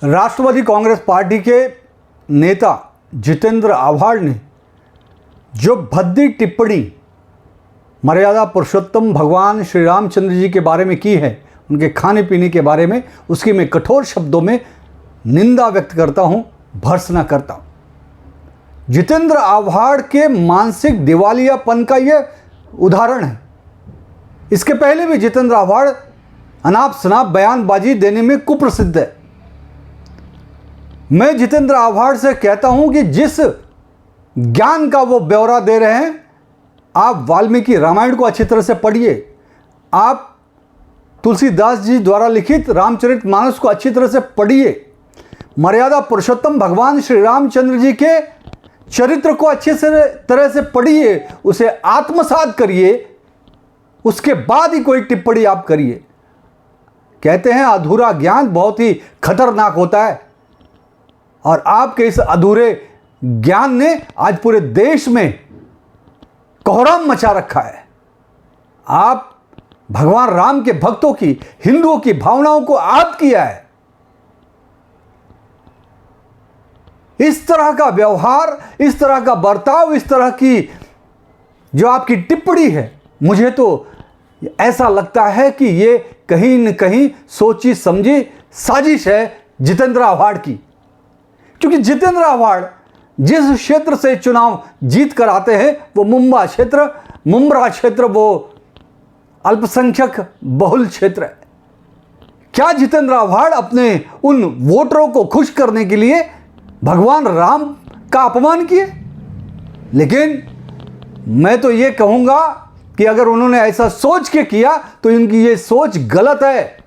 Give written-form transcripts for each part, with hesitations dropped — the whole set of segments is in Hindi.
राष्ट्रवादी कांग्रेस पार्टी के नेता जितेंद्र आव्हाड ने जो भद्दी टिप्पणी मर्यादा पुरुषोत्तम भगवान श्री रामचंद्र जी के बारे में की है, उनके खाने पीने के बारे में, उसकी मैं कठोर शब्दों में निंदा व्यक्त करता हूं, भर्त्सना करता हूं। जितेंद्र आव्हाड के मानसिक दिवालियापन का यह उदाहरण है। इसके पहले भी जितेंद्र आव्हाड अनाप शनाप बयानबाजी देने में कुप्रसिद्ध है। मैं जितेंद्र आव्हाड से कहता हूं कि जिस ज्ञान का वो ब्यौरा दे रहे हैं, आप वाल्मीकि रामायण को अच्छी तरह से पढ़िए, आप तुलसीदास जी द्वारा लिखित रामचरितमानस को अच्छी तरह से पढ़िए, मर्यादा पुरुषोत्तम भगवान श्री रामचंद्र जी के चरित्र को अच्छी तरह से पढ़िए, उसे आत्मसात करिए, उसके बाद ही कोई टिप्पणी आप करिए। कहते हैं अधूरा ज्ञान बहुत ही खतरनाक होता है, और आपके इस अधूरे ज्ञान ने आज पूरे देश में कोहराम मचा रखा है। आप भगवान राम के भक्तों की, हिंदुओं की भावनाओं को आहत किया है। इस तरह का व्यवहार, इस तरह का बर्ताव, इस तरह की जो आपकी टिप्पणी है, मुझे तो ऐसा लगता है कि ये कहीं न कहीं सोची समझी साजिश है जितेंद्र आव्हाड की। क्योंकि जितेंद्र आव्हाड जिस क्षेत्र से चुनाव जीत कर आते हैं, वो मुंब्रा क्षेत्र वो अल्पसंख्यक बहुल क्षेत्र है। क्या जितेंद्र आव्हाड अपने उन वोटरों को खुश करने के लिए भगवान राम का अपमान किए? लेकिन मैं तो ये कहूंगा कि अगर उन्होंने ऐसा सोच के किया तो इनकी ये सोच गलत है।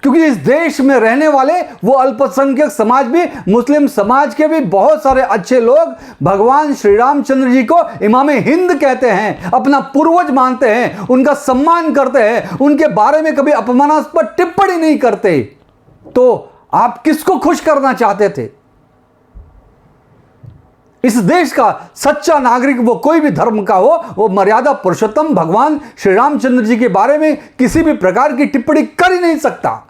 क्योंकि इस देश में रहने वाले वो अल्पसंख्यक समाज भी, मुस्लिम समाज के भी बहुत सारे अच्छे लोग भगवान श्री रामचंद्र जी को इमाम हिंद कहते हैं, अपना पूर्वज मानते हैं, उनका सम्मान करते हैं, उनके बारे में कभी अपमानास्पद टिप्पणी नहीं करते। तो आप किसको खुश करना चाहते थे? इस देश का सच्चा नागरिक, वो कोई भी धर्म का हो, वो मर्यादा पुरुषोत्तम भगवान श्री रामचंद्र जी के बारे में किसी भी प्रकार की टिप्पणी कर ही नहीं सकता।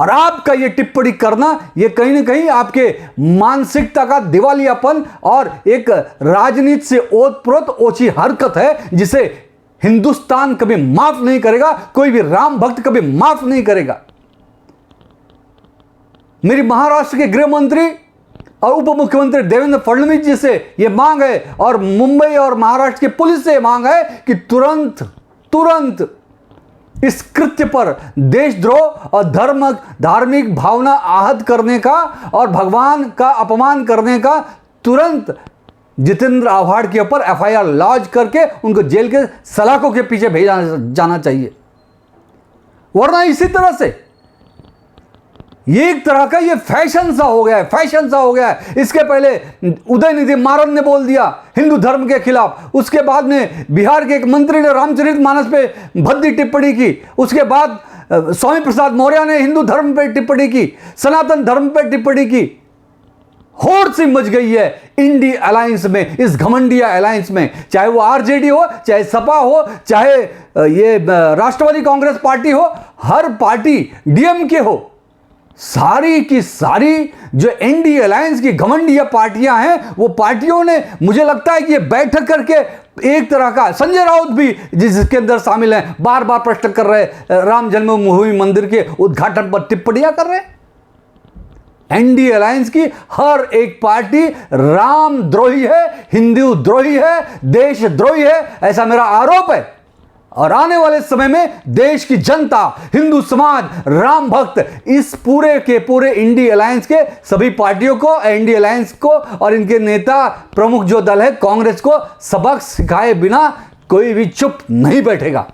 और आपका ये टिप्पणी करना, ये कहीं ना कहीं आपके मानसिकता का दिवालियापन और एक राजनीति से ओतप्रोत ओछी हरकत है, जिसे हिंदुस्तान कभी माफ नहीं करेगा, कोई भी राम भक्त कभी माफ नहीं करेगा। मेरी महाराष्ट्र के गृह मंत्री और उप मुख्यमंत्री देवेंद्र फडणवीस जी से यह मांग है, और मुंबई और महाराष्ट्र की पुलिस से यह मांग है कि तुरंत इस कृत्य पर देशद्रोह और धार्मिक भावना आहत करने का और भगवान का अपमान करने का तुरंत जितेंद्र आव्हाड के ऊपर एफआईआर लॉन्च करके उनको जेल के सलाखों के पीछे भेजा जाना चाहिए। वरना इसी तरह से ये एक तरह का ये फैशन सा हो गया है। इसके पहले उदयनिधि मारन ने बोल दिया हिंदू धर्म के खिलाफ, उसके बाद में बिहार के एक मंत्री ने रामचरितमानस पे भद्दी टिप्पणी की, उसके बाद स्वामी प्रसाद मौर्य ने हिंदू धर्म पे टिप्पणी की, सनातन धर्म पे टिप्पणी की। होड़ सी मच गई है इंडी अलायंस में, इस घमंडिया अलायंस में, चाहे वो आरजेडी हो, चाहे सपा हो, चाहे ये राष्ट्रवादी कांग्रेस पार्टी हो, हर पार्टी डीएमके हो, सारी की सारी जो एनडीए अलायंस की घमंडिया पार्टियां हैं, वो पार्टियों ने, मुझे लगता है कि ये बैठक करके एक तरह का, संजय राउत भी जिसके अंदर शामिल हैं, बार बार प्रश्न कर रहे, राम जन्मभूमि मंदिर के उद्घाटन पर टिप्पणियां कर रहे हैं। एनडीए अलायंस की हर एक पार्टी राम द्रोही है, हिंदू द्रोही है, देश द्रोही है, ऐसा मेरा आरोप है। और आने वाले समय में देश की जनता, हिंदू समाज, राम भक्त, इस पूरे के पूरे इंडी अलायंस के सभी पार्टियों को, इंडी अलायंस को और इनके नेता प्रमुख जो दल है कांग्रेस को सबक सिखाए बिना कोई भी चुप नहीं बैठेगा।